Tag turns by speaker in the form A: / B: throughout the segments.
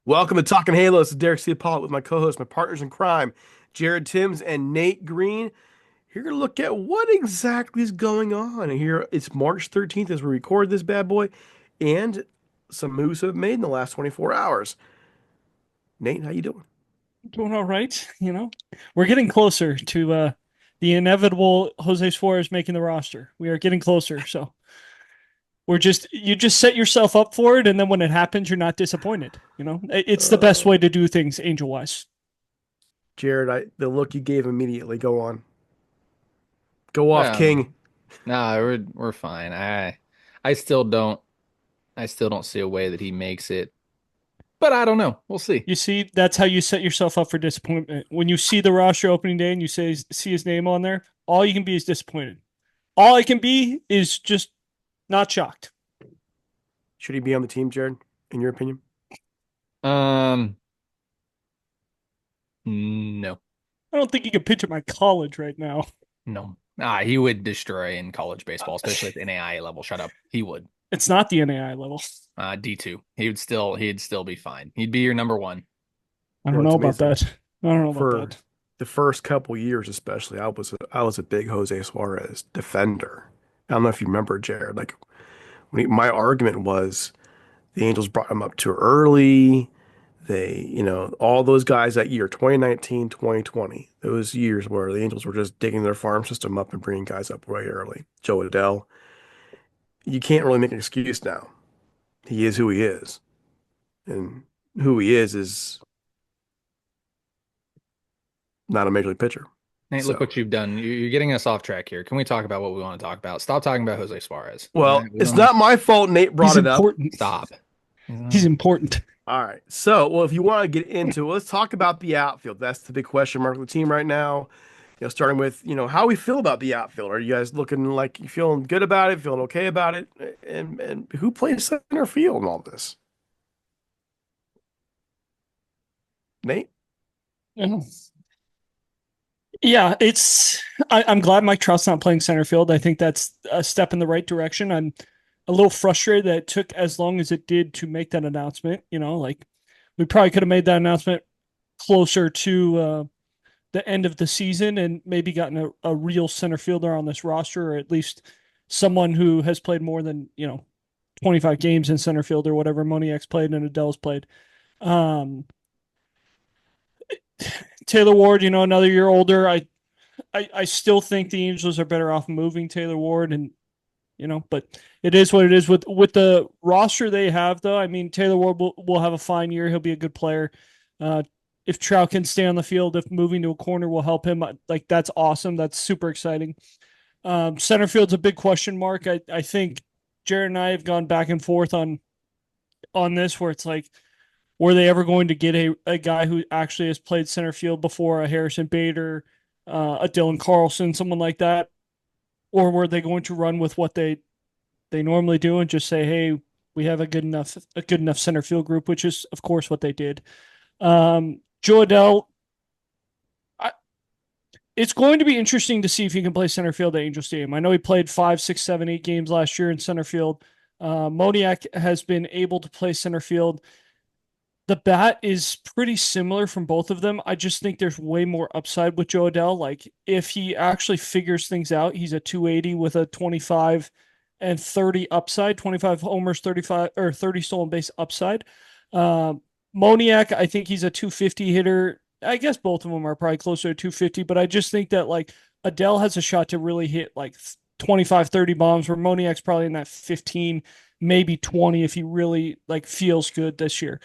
A: Welcome to Talking Halo. This is Derek Ciapola with my co-host, my partners in crime, Jared Timms and Nate Green. Here to look at what exactly is going on. And here it's March 13th as we record this bad boy, and some moves have been made in the last 24 hours. Nate, how you doing?
B: Doing all right, We're getting closer to the inevitable Jose Suarez making the roster. We are getting closer, so you just set yourself up for it, and then when it happens, you're not disappointed. It's the best
A: Uh,
B: way to do things, angel wise.
A: Jared, the look you gave immediately. Go on. Go off,
C: Oh,
A: King.
C: no, we're fine. I still don't I still don't see a way that he makes it. But I don't know. We'll see.
B: You see, that's how you set yourself up for disappointment. When you see the roster opening day and you see his name on there, all you can be is disappointed. All I can be is just not shocked.
A: Should he be on the team, Jared, in your opinion?
C: Um, no.
B: I don't think he can pitch at my college right now.
C: No. He would destroy in college baseball, especially at the NAIA level. Shut up. He would.
B: It's not the NAI level.
C: D2. He'd still be fine. He'd be your number one.
B: I
A: You know,
B: don't
A: it's
B: know about
A: amazing.
B: that. I don't know about
A: For
B: that.
A: the first couple years, especially, I was a big Jose Suarez defender. I don't know if you remember, Jared. Like my argument was the Angels brought him up too early. All those guys that year, 2019, 2020, those years where the Angels were just digging their farm system up and bringing guys up way early. Joe Adell, you can't really make an excuse now. He is who he is, and who he is not a major league pitcher.
C: Nate, look
A: So.
C: what you've done. You're getting us off track here. Can we talk about what we want to talk about? Stop talking about Jose Suarez. All right,
A: Well,
C: we
A: it's
C: don't need.
A: not my fault Nate brought
B: He's
A: it up.
B: important.
C: Stop.
B: He's important.
A: All right. So, well, if you want to get into it, let's talk about the outfield. That's the big question mark of the team right now. Starting with, how we feel about the outfield. Are you guys looking like you feeling good about it, feeling okay about it? And who plays center field in all this? Nate?
B: Yeah, I'm glad Mike Trout's not playing center field. I think that's a step in the right direction. I'm a little frustrated that it took as long as it did to make that announcement. Like we probably could have made that announcement closer to the end of the season and maybe gotten a real center fielder on this roster, or at least someone who has played more than 25 games in center field or whatever Moniak's played and Adele's played. Um, Taylor Ward, another year older. I still think the Angels are better off moving Taylor Ward, and but it is what it is with the roster they have. Though, I mean, Taylor Ward will have a fine year. He'll be a good player. Uh, if Trout can stay on the field, if moving to a corner will help him, like that's awesome. That's super exciting. Center field's a big question mark. I think Jared and I have gone back and forth on this, where it's like, were they ever going to get a guy who actually has played center field before, a Harrison Bader, a Dylan Carlson, someone like that? Or were they going to run with what they normally do and just say, hey, we have a good enough center field group, which is of course what they did. Joe Adell, I, it's going to be interesting to see if he can play center field at Angel Stadium. I know he played 5, 6, 7, 8 games last year in center field. Moniak has been able to play center field. The bat is pretty similar from both of them. I just think there's way more upside with Joe Adell. Like if he actually figures things out, he's a 280 with a 25 and 30 upside, 25 homers, 35 or 30 stolen base upside. Um, Moniak, I think he's a 250 hitter. I guess both of them are probably closer to 250, but I just think that like Adele has a shot to really hit like 25, 30 bombs, where Moniak's probably in that 15, maybe 20 if he really like feels good this year.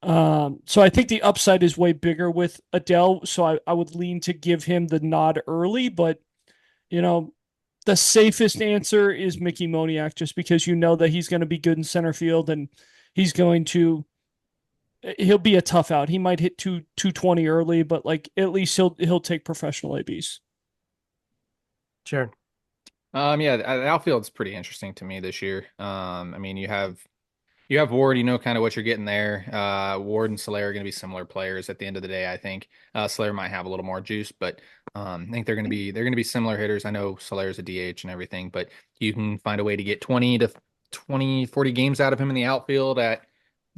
B: So I think the upside is way bigger with Adele. So I would lean to give him the nod early, but you know, the safest answer is Mickey Moniak, just because you know that he's going to be good in center field and he's going to he'll be a tough out. He might hit 220 early, but like at least he'll take professional ABs.
A: Jared.
C: Yeah, the outfield's pretty interesting to me this year. I mean, you have Ward, you know kind of what you're getting there. Ward and Soler are going to be similar players at the end of the day, I think. Soler might have a little more juice, but I think they're going to be similar hitters. I know Soler's a DH and everything, but you can find a way to get 20 to 20, 40 games out of him in the outfield at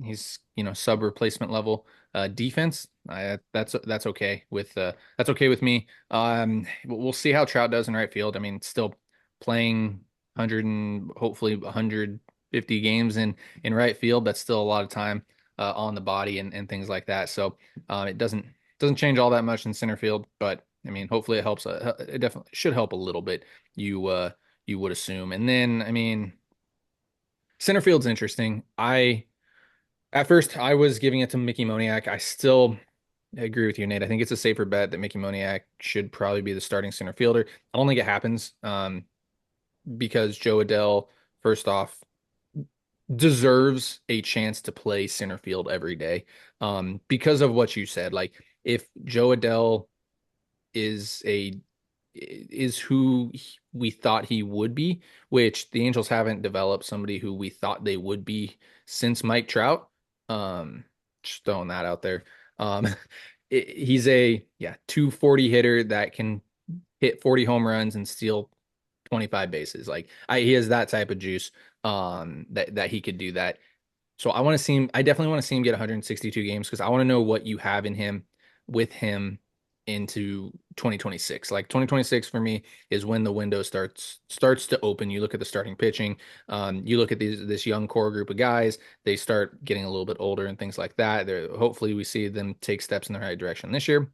C: He's, sub replacement level. Defense, that's okay with that's okay with me. We'll see how Trout does in right field. I mean, still playing 100 and hopefully 150 games in right field. That's still a lot of time on the body and things like that. So it doesn't change all that much in center field, but I mean, hopefully it helps. It definitely should help a little bit. You would assume, and then I mean, center field's interesting. At first, I was giving it to Mickey Moniak. I still agree with you, Nate. I think it's a safer bet that Mickey Moniak should probably be the starting center fielder. I don't think it happens because Joe Adell, first off, deserves a chance to play center field every day because of what you said. Like, if Joe Adell is a is who we thought he would be, which the Angels haven't developed somebody who we thought they would be since Mike Trout. Um, just throwing that out there. Um, he's a 240 hitter that can hit 40 home runs and steal 25 bases. Like he has that type of juice that he could do that. So I want to see him. I definitely want to see him get 162 games because I want to know what you have in him with him into 2026. Like 2026 for me is when the window starts to open. You look at the starting pitching. You look at this young core group of guys. They start getting a little bit older and things like that. Hopefully we see them take steps in the right direction this year.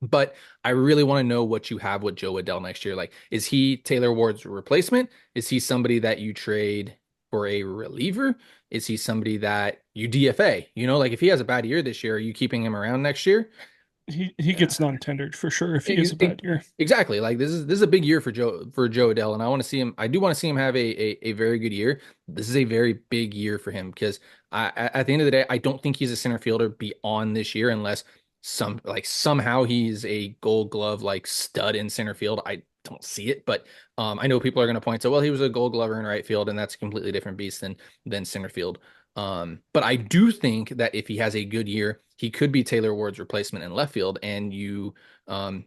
C: But I really want to know what you have with Joe Adell next year. Like, is he Taylor Ward's replacement? Is he somebody that you trade for a reliever? Is he somebody that you DFA? Like if he has a bad year this year, are you keeping him around next year?
B: He gets non-tendered for sure if he has
C: Ex-
B: a bad year.
C: Exactly. Like this is a big year for Joe Adell, and I want to see him. I do want to see him have a very good year. This is a very big year for him because at the end of the day, I don't think he's a center fielder beyond this year unless somehow he's a Gold Glove like stud in center field. I don't see it, but I know people are going to point to, well, he was a Gold Glover in right field, and that's a completely different beast than center field. But I do think that if he has a good year, he could be Taylor Ward's replacement in left field, and you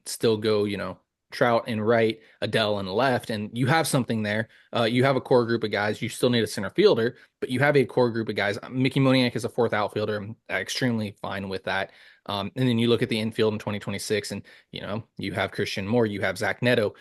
C: still go, Trout in right, Adele in left, and you have something there. You have a core group of guys. You still need a center fielder, but you have a core group of guys. Mickey Moniak is a fourth outfielder. I'm extremely fine with that. And then you look at the infield in 2026, and you have Christian Moore, you have Zach Neto,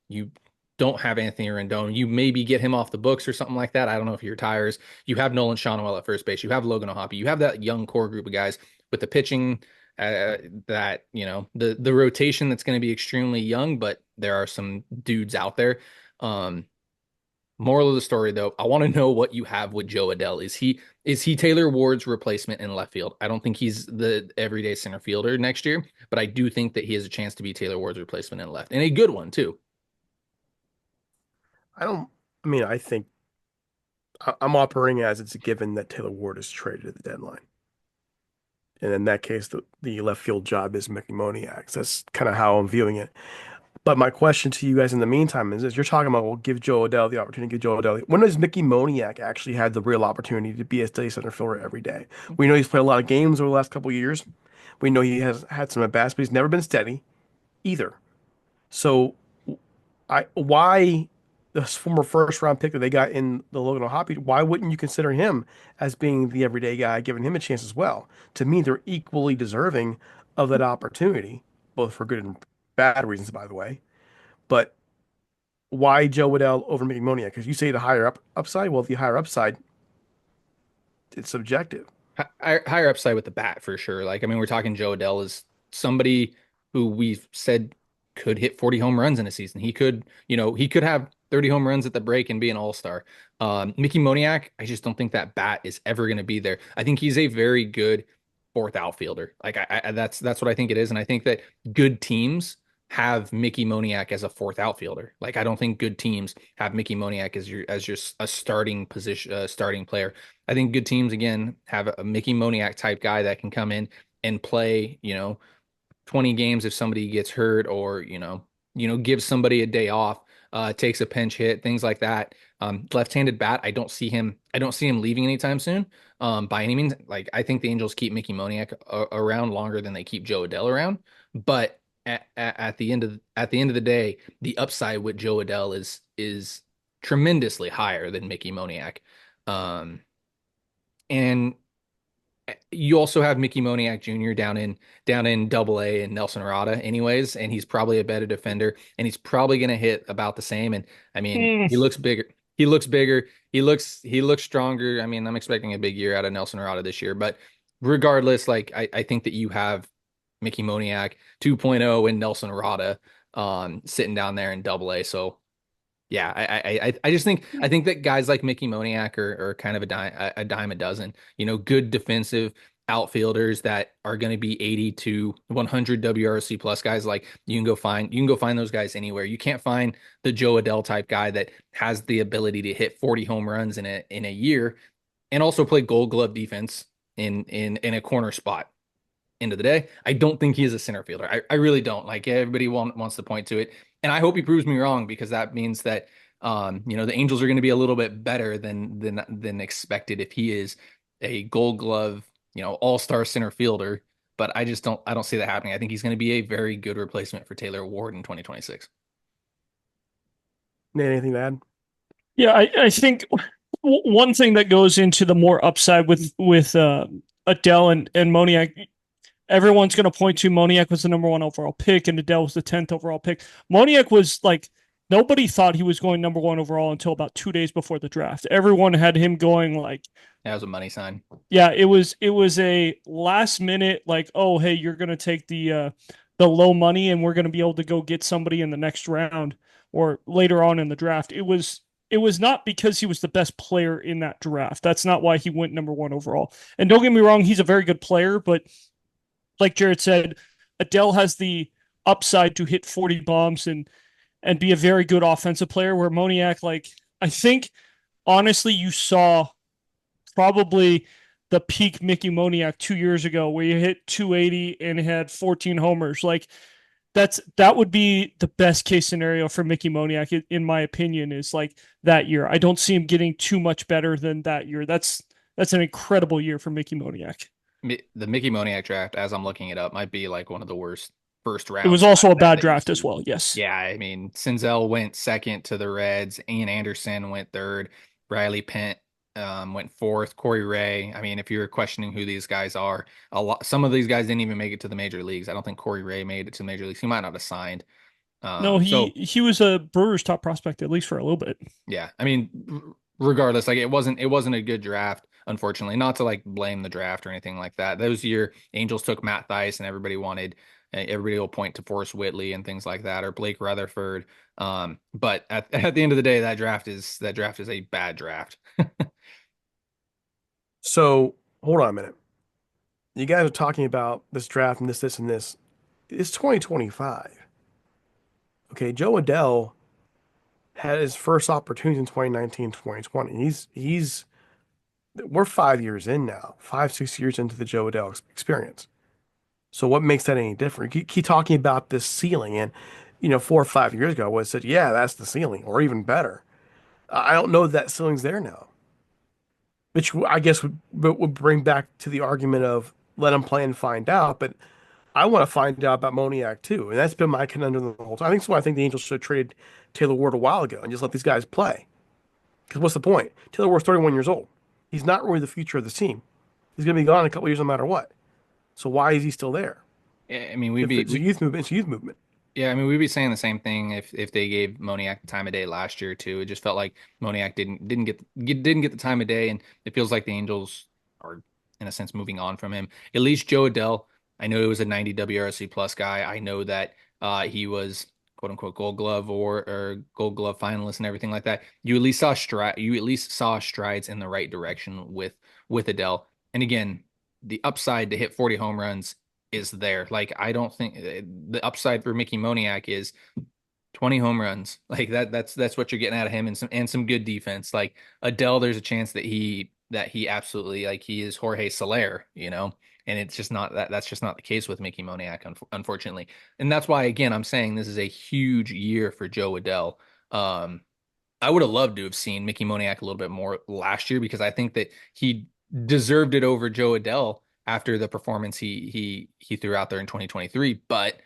C: you don't have Anthony Rendon. You maybe get him off the books or something like that. I don't know if he retires. You have Nolan Shawnwell at first base. You have Logan O'Hoppe. You have that young core group of guys with the pitching that the rotation that's going to be extremely young, but there are some dudes out there. Moral of the story, though, I want to know what you have with Joe Adell. Is he Taylor Ward's replacement in left field? I don't think he's the everyday center fielder next year, but I do think that he has a chance to be Taylor Ward's replacement in left, and a good one too.
A: I don't. I mean, I think I'm operating as it's a given that Taylor Ward is traded at the deadline, and in that case, the left field job is Mickey Moniak's. That's kind of how I'm viewing it. But my question to you guys in the meantime is this: you're talking about, well, give Joe Adell the opportunity, give Joe Adell. When does Mickey Moniak actually have the real opportunity to be a steady center fielder every day? We know he's played a lot of games over the last couple of years. We know he has had some at bats, but he's never been steady either. So why this former first round pick that they got in the Logan O'Hoppe, why wouldn't you consider him as being the everyday guy, giving him a chance as well? To me, they're equally deserving of that opportunity, both for good and bad reasons, by the way. But why Joe Waddell over Mickey Moniak? Because you say the higher upside. Well, the higher upside, it's subjective.
C: Higher upside with the bat for sure. Like, I mean, we're talking Joe Adell is somebody who we've said could hit 40 home runs in a season. He could have 30 home runs at the break and be an all-star. Mickey Moniak, I just don't think that bat is ever going to be there. I think he's a very good fourth outfielder. Like that's what I think it is. And I think that good teams have Mickey Moniak as a fourth outfielder. Like I don't think good teams have Mickey Moniak as your a starting position, starting player. I think good teams again have a Mickey Moniak type guy that can come in and play, 20 games if somebody gets hurt or, gives somebody a day off, takes a pinch hit, things like that. Left-handed bat, I don't see him leaving anytime soon. By any means. Like I think the Angels keep Mickey Moniak around longer than they keep Joe Adell around. But at the end of the day, the upside with Joe Adell is tremendously higher than Mickey Moniak. Um, and you also have Mickey Moniak Jr. down in Double A and Nelson Rada, anyways, and he's probably a better defender, and he's probably going to hit about the same. And I mean,
B: Hmm.
C: he looks bigger. He looks bigger. He looks stronger. I mean, I'm expecting a big year out of Nelson Rada this year, but regardless, like I think that you have Mickey Moniak 2.0 and Nelson Rada sitting down there in Double A. So yeah, I just think I think that guys like Mickey Moniak are kind of a dime a dozen. Good defensive outfielders that are going to be 80 to 100 WRC plus guys. Like you can go find those guys anywhere. You can't find the Joe Adell type guy that has the ability to hit 40 home runs in a year and also play Gold Glove defense in a corner spot. End of the day, I don't think he is a center fielder. I really don't. Like everybody wants to point to it, and I hope he proves me wrong because that means that the Angels are going to be a little bit better than expected if he is a Gold Glove, all-star center fielder. But I don't see that happening. I think he's going to be a very good replacement for Taylor Ward in 2026.
A: Nate, anything to add?
B: Yeah, I think one thing that goes into the more upside with Adele and Moniak, everyone's going to point to Moniak was the number one overall pick and Adele was the 10th overall pick. Moniak was like, nobody thought he was going number one overall until about 2 days before the draft. Everyone had him going like,
C: That was a money sign.
B: yeah, it was a last minute like, oh hey, you're going to take the low money and we're going to be able to go get somebody in the next round or later on in the draft. It was not because he was the best player in that draft. That's not why he went number one overall. And don't get me wrong, he's a very good player, but like Jared said, Adele has the upside to hit 40 bombs and be a very good offensive player. Where Moniak, like I think, honestly, you saw probably the peak Mickey Moniak 2 years ago, where you hit 280 and had 14 homers. Like that would be the best case scenario for Mickey Moniak, in my opinion. Is like that year. I don't see him getting too much better than that year. That's an incredible year for Mickey Moniak.
C: The Mickey Moniak draft, as I'm looking it up, might be like one of the worst first
B: It was
C: rounds
B: also a bad
C: that you
B: draft as
C: see.
B: well. Yes.
C: Yeah, I mean, Senzel went second to the Reds. Ian Anderson went third. Riley Pent went fourth. Corey Ray. I mean, if you're questioning who these guys are, some of these guys didn't even make it to the major leagues. I don't think Corey Ray made it to the major leagues. He might not have signed.
B: No, he
C: So
B: he was a Brewers top prospect at least for a little bit.
C: yeah, I mean, regardless, like it wasn't a good draft, unfortunately. Not to like blame the draft or anything like that. Those year Angels took Matt Thaiss, and everybody will point to Forrest Whitley and things like that, or Blake Rutherford. But at the end of the day, that draft is a bad draft.
A: So hold on a minute. You guys are talking about this draft and this, and this. It's 2025. Okay, Joe Adell had his first opportunity in 2019, 2020. We're 5 years in now, 5, 6 years into the Joe Adell experience. So what makes that any different? You keep talking about this ceiling, and 4 or 5 years ago, I would have said, yeah, that's the ceiling, or even better. I don't know that ceiling's there now, which I guess would bring back to the argument of let them play and find out. But I want to find out about Moniak too, and that's been my conundrum the whole time. I think that's why I think the Angels should have traded Taylor Ward a while ago and just let these guys play. Because what's the point? Taylor Ward's 31 years old. He's not really the future of the team. He's going to be gone in a couple years no matter what. So why is he still there?
C: Yeah, I mean,
A: If it's a youth movement, it's a youth movement.
C: yeah, I mean, we'd be saying the same thing if they gave Moniak the time of day last year too. It just felt like Moniak didn't get the time of day, and it feels like the Angels are in a sense moving on from him. At least Joe Adell, I know he was a 90 WRC plus guy. I know that he was quote unquote Gold Glove or Gold Glove finalist and everything like that. You at least saw strides in the right direction with Adell. And again, the upside to hit 40 home runs is there. Like I don't think the upside for Mickey Moniak is 20 home runs. Like that's what you're getting out of him, and some good defense. Like Adele, there's a chance that he absolutely, like, he is Jorge Soler. And it's just not that's just not the case with Mickey Moniak, unfortunately. And that's why, again, I'm saying this is a huge year for Joe Adell. I would have loved to have seen Mickey Moniak a little bit more last year because I think that he deserved it over Joe Adell after the performance he threw out there in 2023. But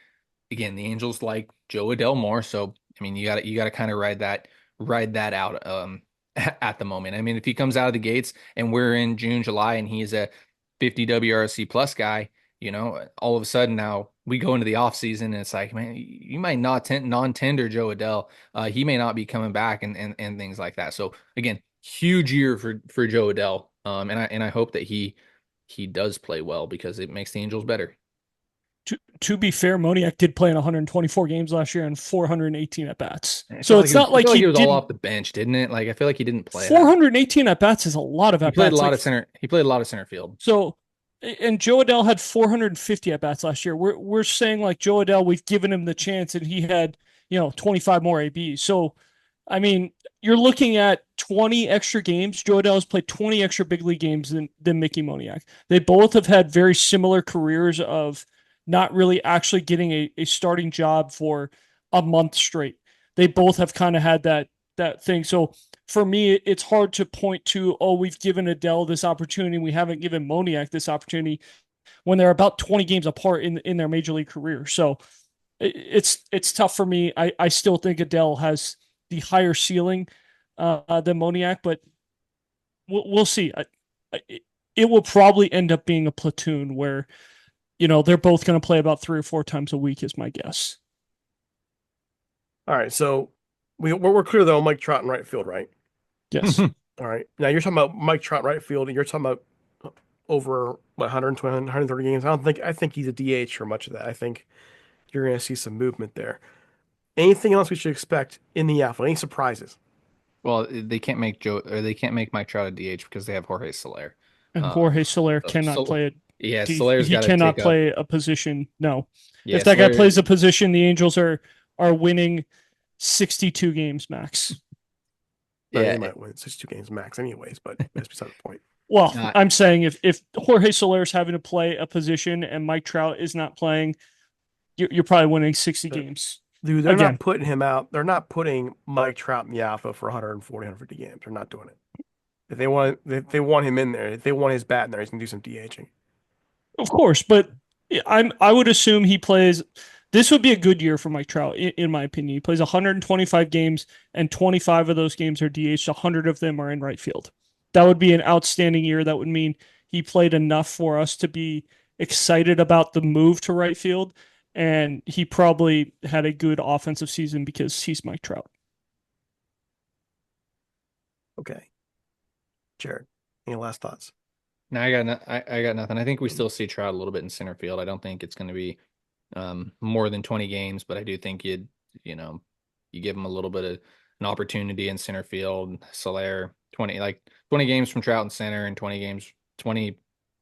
C: again, the Angels like Joe Adell more, so I mean, you got to kind of ride that out at the moment. I mean, if he comes out of the gates and we're in June, July, and he's a 50 WRC plus guy, all of a sudden now we go into the offseason and it's like, man, you might not non-tender Joe Adell. He may not be coming back and things like that. So again, huge year for Joe Adell. And I hope that he does play well because it makes the Angels better.
B: To be fair, Moniak did play in 124 games last year and 418 at bats.
C: I
B: So
C: feel
B: it's not
C: I
B: like
C: feel like
B: he
C: he was all
B: didn't.
C: off the bench, didn't it? Like I feel like he didn't play that.
B: 418 at bats is a lot of
C: He
B: at
C: played a
B: bats.
C: lot
B: Like
C: of center. He played a lot of center field.
B: so, and Joe Adell had 450 at bats last year. We're saying like Joe Adell, we've given him the chance, and he had 25 more ABs. So, I mean, you're looking at 20 extra games. Joe Adell has played 20 extra big league games than Mickey Moniak. They both have had very similar careers of not really actually getting a starting job for a month straight. They both have kind of had that thing. So for me, it's hard to point to, oh, we've given Adele this opportunity. We haven't given Moniak this opportunity when they're about 20 games apart in their major league career. So it's tough for me. I still think Adele has the higher ceiling than Moniak, but we'll see. It will probably end up being a platoon where they're both going to play about 3 or 4 times a week, is my guess.
A: All right, so we're clear though, Mike Trout in right field, right?
B: Yes.
A: All right. Now you're talking about Mike Trout right field, and you're talking about over what 120, 130 games. I think he's a DH for much of that. I think you're going to see some movement there. Anything else we should expect in the outfield? Any surprises?
C: Well, they can't make Mike Trout a DH because they have Jorge Soler.
B: And
C: Um,
B: Jorge Soler
C: so,
B: cannot
C: so
B: play it.
C: yeah, Soler's
B: He
C: got to
B: cannot
C: take up.
B: play a position. No.
C: Yeah,
B: If that guy
C: Soler.
B: plays a position, the Angels are winning 62 games max.
A: I mean, they
C: Yeah,
A: might win 62 games max anyways, but that's beside the point.
B: Well,
C: not.
B: I'm saying if Jorge Soler is having to play a position and Mike Trout is not playing, you're probably winning 60 games.
A: Dude, they're
B: Again,
A: not putting him out. They're not putting Mike Trout in the outfield for 140, 150 games. They're not doing it. If they want him in there, if they want his bat in there, he's gonna do some DHing.
B: of course, but I would assume he plays. This would be a good year for Mike Trout, in my opinion. He plays 125 games, and 25 of those games are DH. 100 of them are in right field. That would be an outstanding year. That would mean he played enough for us to be excited about the move to right field, and he probably had a good offensive season because he's Mike Trout.
A: Okay, Jared, any last thoughts?
C: No, I got nothing. I think we still see Trout a little bit in center field. I don't think it's going to be more than 20 games, but I do think you give him a little bit of an opportunity in center field. Soler 20 games from Trout in center and 20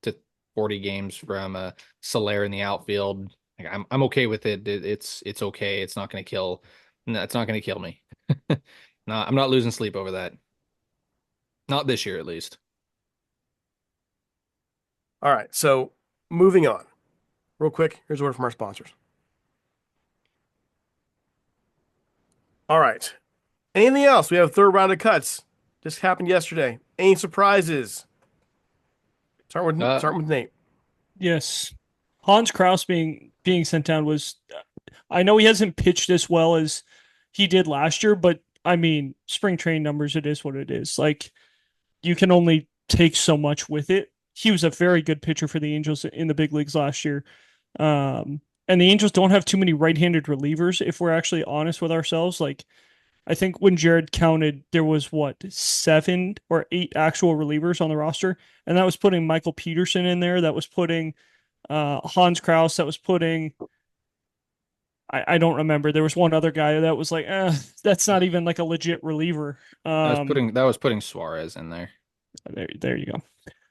C: to 40 games from Soler in the outfield. Like, I'm okay with it. It's okay. It's not going to kill. No, it's not going to kill me. No, I'm not losing sleep over that. Not this year, at least.
A: All right, so moving on. Real quick, here's a word from our sponsors. All right. Anything else? We have third round of cuts. This happened yesterday. Any surprises? Start with Nate.
B: Yes, Hans Kraus being sent down was. I know he hasn't pitched as well as he did last year, but I mean, spring training numbers, it is what it is. Like you can only take so much with it. He was a very good pitcher for the Angels in the big leagues last year. And the Angels don't have too many right-handed relievers, if we're actually honest with ourselves. Like, I think when Jared counted, there was what, 7 or 8 actual relievers on the roster, and that was putting Michael Peterson in there. That was putting Hans Kraus. That was putting I don't remember. There was one other guy that was like, that's not even like a legit reliever.
C: That was putting Suarez in there.
B: There you go.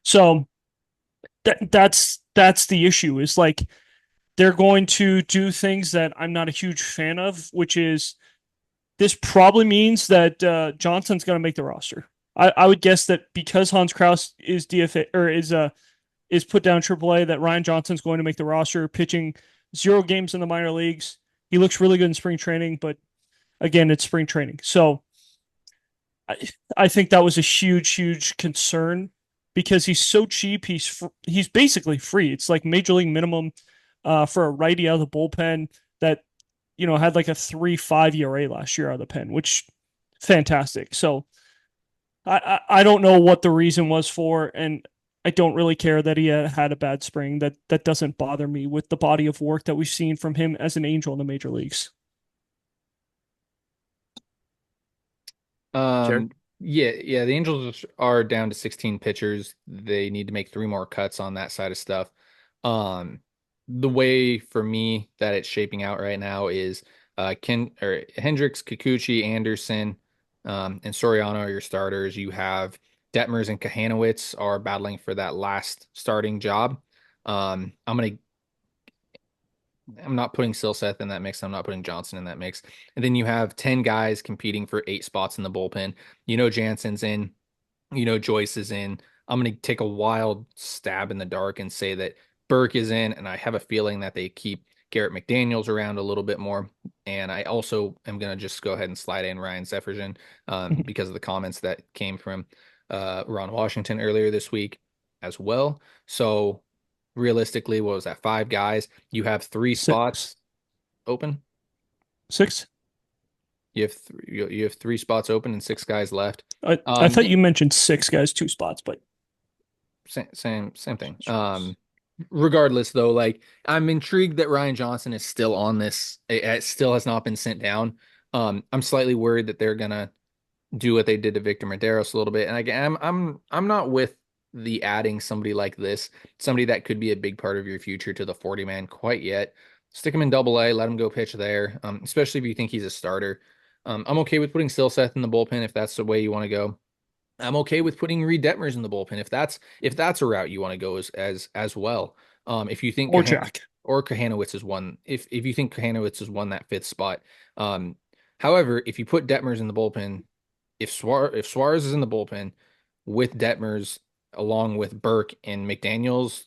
B: So that's the issue. Is like they're going to do things that I'm not a huge fan of, which is this probably means that Johnson's going to make the roster. I would guess that because Hans Kraus is DFA or is put down AAA, that Ryan Johnson's going to make the roster, pitching 0 games in the minor leagues. He looks really good in spring training, but again, it's spring training. So I think that was a huge concern because he's so cheap. He's basically free. It's like major league minimum for a righty out of the bullpen that had like a 3.5 ERA last year out of the pen, which fantastic. So I don't know what the reason was for, and I don't really care that he had a bad spring. That doesn't bother me with the body of work that we've seen from him as an Angel in the major leagues.
A: Jared?
C: Um, yeah, the Angels are down to 16 pitchers. They need to make three more cuts on that side of stuff. Um, the way for me that it's shaping out right now is Ken or Hendricks, Kikuchi, Anderson, and Soriano are your starters. You have Detmers and Kahanowitz are battling for that last starting job. I'm not putting Silseth in that mix. I'm not putting Johnson in that mix. And then you have 10 guys competing for 8 spots in the bullpen. Jansen's in, Joyce is in. I'm going to take a wild stab in the dark and say that Burke is in. And I have a feeling that they keep Garrett McDaniels around a little bit more. And I also am going to just go ahead and slide in Ryan Sefferson because of the comments that came from Ron Washington earlier this week as well. So realistically, what was that? 5 guys. You have 3 spots
B: Six.
C: open.
B: 6.
C: You have 3 spots open and 6 guys left.
B: I thought you mentioned 6 guys, 2 spots, but
C: Same thing. Regardless though, like I'm intrigued that Ryan Johnson is still on this. It still has not been sent down. I'm slightly worried that they're gonna do what they did to Victor Medeiros a little bit. And again, I'm not with the adding somebody like this, somebody that could be a big part of your future to the 40 man quite yet. Stick him in double A, let him go pitch there. Especially if you think he's a starter. I'm okay with putting Stillseth in the bullpen if that's the way you want to go. I'm okay with putting Reed Detmers in the bullpen if that's a route you want to go as well. If you think
B: or Jack.
C: or Kahanowitz is one, if you think Kahanowitz is one that 5th spot. However, if you put Detmers in the bullpen, if Suarez is in the bullpen with Detmers along with Burke and McDaniels,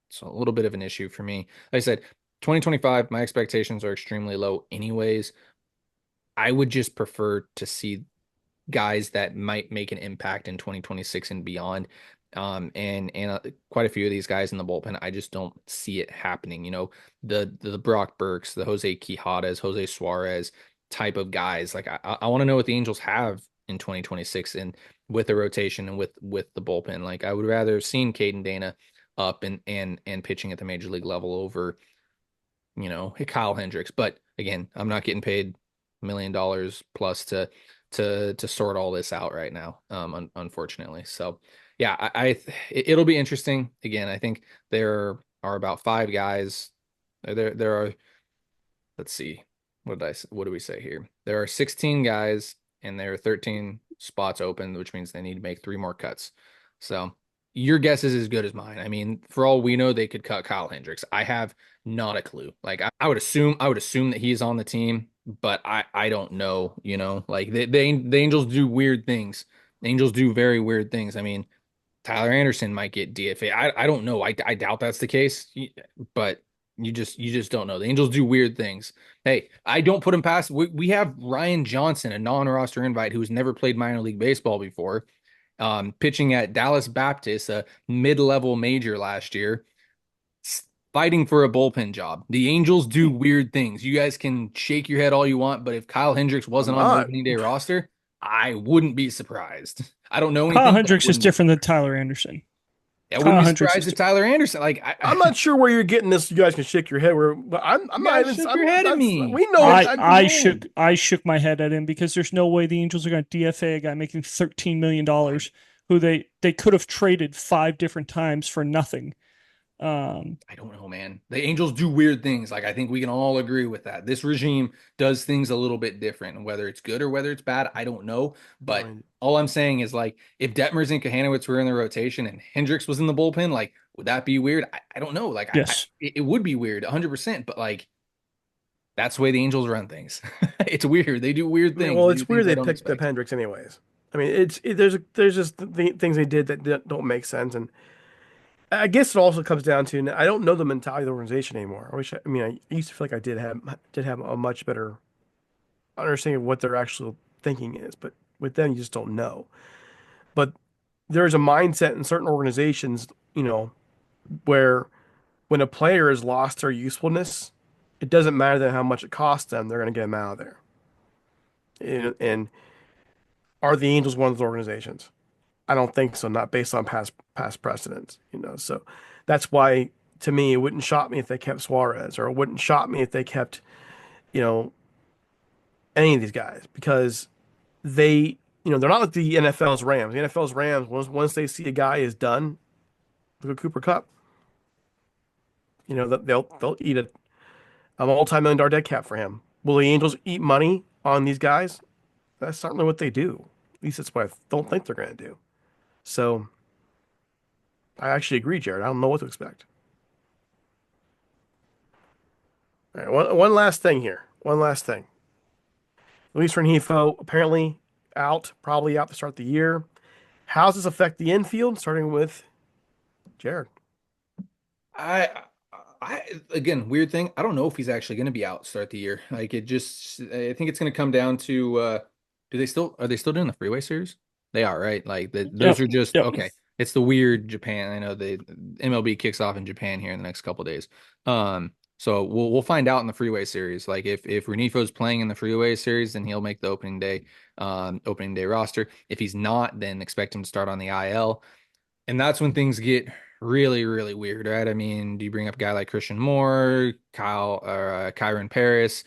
C: it's a little bit of an issue for me. Like I said, 2025, my expectations are extremely low anyways. I would just prefer to see guys that might make an impact in 2026 and beyond. And quite a few of these guys in the bullpen, I just don't see it happening. The Brock Burks, the Jose Quijadas, Jose Suarez type of guys. Like I want to know what the Angels have in 2026 and with the rotation and with the bullpen. Like I would rather have seen Caden Dana up and pitching at the major league level over Kyle Hendricks. But again, I'm not getting paid $1 million plus to sort all this out right now, unfortunately. So yeah, it'll be interesting. Again, I think there are about 5 guys. There are, let's see, what do we say here? There are 16 guys and there are 13 spots open, which means they need to make 3 more cuts. So your guess is as good as mine. I mean, for all we know, they could cut Kyle Hendricks. I have not a clue. Like I would assume that he's on the team, but I don't know, like the Angels do weird things. The Angels do very weird things. I mean, Tyler Anderson might get DFA. I don't know. I doubt that's the case, but you just don't know. The Angels do weird things. Hey, I don't put him past. We have Ryan Johnson, a non-roster invite who's never played minor league baseball before, pitching at Dallas Baptist, a mid-level major last year, fighting for a bullpen job. The Angels do weird things. You guys can shake your head all you want, but if Kyle Hendricks
A: I'm
C: wasn't on the
A: not.
C: opening day roster, I wouldn't be surprised. I don't know
B: Kyle
C: anything, but I
B: Hendricks is
C: wouldn't be
B: different than
C: surprised.
B: Tyler Anderson.
C: I wouldn't
B: Kyle
C: be
B: Hendricks
C: surprised
B: is
C: if Tyler Anderson, like
A: I'm not sure where you're getting this. You guys can shake your head. But I'm
C: you
A: not
C: guys
A: even.
C: shook your
A: I'm
C: head at
A: that's
C: me.
A: we know.
C: You guys
B: I
C: shook your
B: I
C: head.
B: shook I shook my head at him because there's no way the Angels are going to DFA a guy making $13 million who they could have traded 5 different times for nothing. Um,
C: I don't know, man. The Angels do weird things. Like I think we can all agree with that. This regime does things a little bit different, and whether it's good or whether it's bad, I don't know.
A: I
C: But
A: mean,
C: all I'm saying is like if Detmers and Kahanowitz were in the rotation and Hendricks was in the bullpen, like would that be weird? I don't know. Like
B: yes.
C: it would be weird, 100%. But like that's the way the Angels run things. It's weird. They do weird things.
A: well,
C: They do
A: it's weird
C: things I
A: they
C: don't
A: picked up
C: expect.
A: Hendricks anyways. I mean, there's just things they did that don't make sense, and I guess it also comes down to I don't know the mentality of the organization anymore. I mean, I used to feel like I did have a much better understanding of what their actual thinking is, but with them, you just don't know. But there's a mindset in certain organizations, where when a player has lost their usefulness, it doesn't matter how much it costs them, they're going to get them out of there. And are the Angels one of those organizations? I don't think so, not based on past precedents, you know. So that's why to me it wouldn't shock me if they kept Suarez, or it wouldn't shock me if they kept, you know, any of these guys because they, they're not like the NFL's Rams. The NFL's Rams, once they see a guy is done, look at Cooper Cup, they'll eat a multi-million dollar dead cap for him. Will the Angels eat money on these guys? That's certainly what they do. At least that's what I don't think they're going to do. So I actually agree, Jared. I don't know what to expect. All right, one last thing here. One last thing. Luis Renifo apparently out, probably out to start the year. How does this affect the infield? Starting with Jared.
C: I, again, weird thing. I don't know if he's actually going to be out to start the year. Like it just, I think it's going to come down to, are they still doing the freeway series? They are, right? Like those
B: Yep.
C: are just,
B: Yep.
C: okay. It's the weird Japan. I know the MLB kicks off in Japan here in the next couple of days. So we'll find out in the freeway series. Like if Renifo's playing in the freeway series, then he'll make the opening day roster. If he's not, then expect him to start on the IL. And that's when things get really, really weird, right? I mean, do you bring up a guy like Christian Moore, Kyron Paris,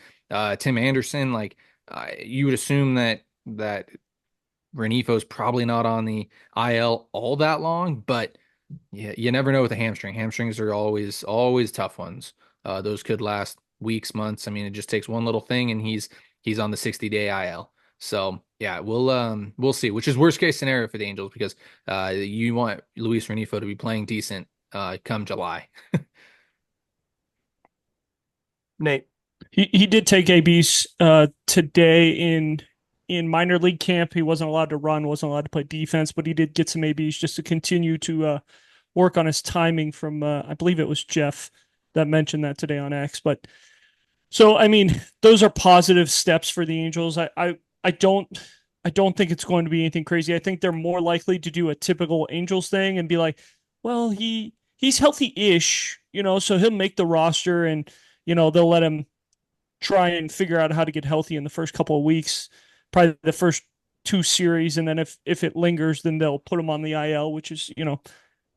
C: Tim Anderson? Like, you would assume that Renifo's probably not on the IL all that long, but yeah, you never know with a hamstring. Hamstrings are always tough ones. Those could last weeks, months. I mean, it just takes one little thing, and he's on the 60-day IL. So yeah, we'll see. Which is worst case scenario for the Angels because you want Luis Renifo to be playing decent come July.
A: Nate.
B: He did take ABs today in minor league camp. He wasn't allowed to run, wasn't allowed to play defense, but he did get some ABs just to continue to work on his timing from I believe it was Jeff that mentioned that today on X. But so I mean, those are positive steps for the Angels. I don't I don't think it's going to be anything crazy. I think they're more likely to do a typical Angels thing and be like, well, he's healthy-ish, so he'll make the roster and they'll let him try and figure out how to get healthy in the first couple of weeks, probably the first two series, and then if it lingers, then they'll put him on the IL, which is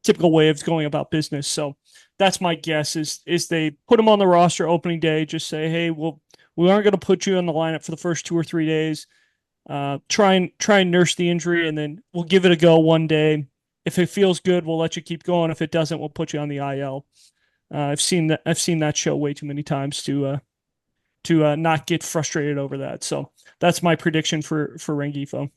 B: typical way of going about business. So that's my guess is they put him on the roster opening day, just say, hey, we aren't going to put you in the lineup for the first 2 or 3 days. Try and nurse the injury, and then we'll give it a go one day. If it feels good, we'll let you keep going. If it doesn't, we'll put you on the IL. I've seen that show way too many times to not get frustrated over that. So that's my prediction for Rengifo.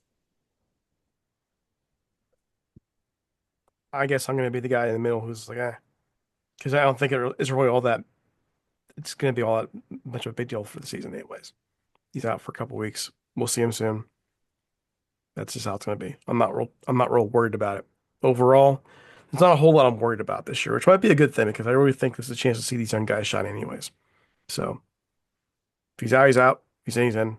A: I guess I'm going to be the guy in the middle who's like, because I don't think it's really all that. It's going to be all that much of a big deal for the season, anyways. He's out for a couple weeks. We'll see him soon. That's just how it's going to be. I'm not real worried about it. Overall, there's not a whole lot I'm worried about this year, which might be a good thing because I really think this is a chance to see these young guys shine, anyways. So if he's out, he's out. If he's in, he's in.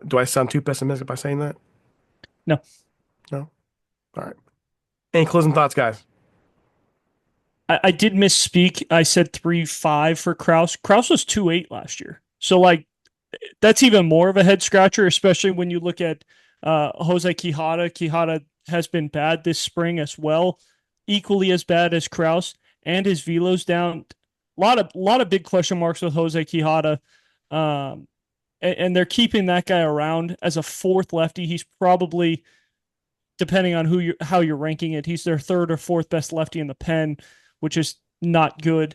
A: Do I sound too pessimistic by saying that?
B: No,
A: No. All right. Any closing thoughts, guys?
B: I did misspeak. I said 3.5 for Kraus. Kraus was 2.8 last year. So like that's even more of a head scratcher, especially when you look at Jose Quijada. Quijada has been bad this spring as well, equally as bad as Kraus, and his velo's down. A lot of big question marks with Jose Quijada, and they're keeping that guy around as a fourth lefty. He's probably, depending on how you're ranking it, he's their third or fourth best lefty in the pen, which is not good.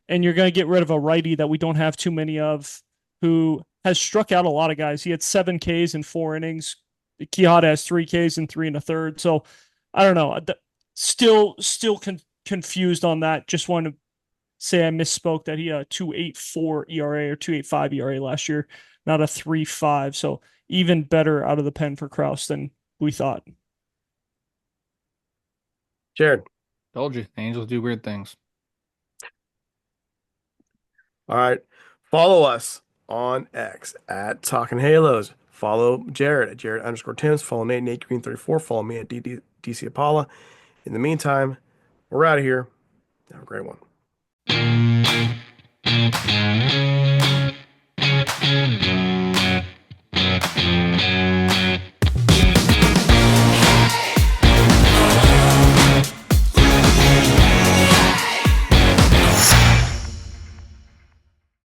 B: And you're going to get rid of a righty that we don't have too many of, who has struck out a lot of guys. He had 7 Ks in 4 innings. Quijada has 3 Ks in 3 1/3. So I don't know. Still confused on that. Just want to say I misspoke that he had a 2.84 ERA or 2.85 ERA last year, not a 3.5. So even better out of the pen for Kraus than we thought.
A: Jared.
C: Told you, Angels do weird things.
A: All right. Follow us on X at Talking Halos. Follow Jared at Jared_Tims. Follow Nate, Nate Green 34. Follow me at Ciapola. In the meantime, we're out of here. Have a great one.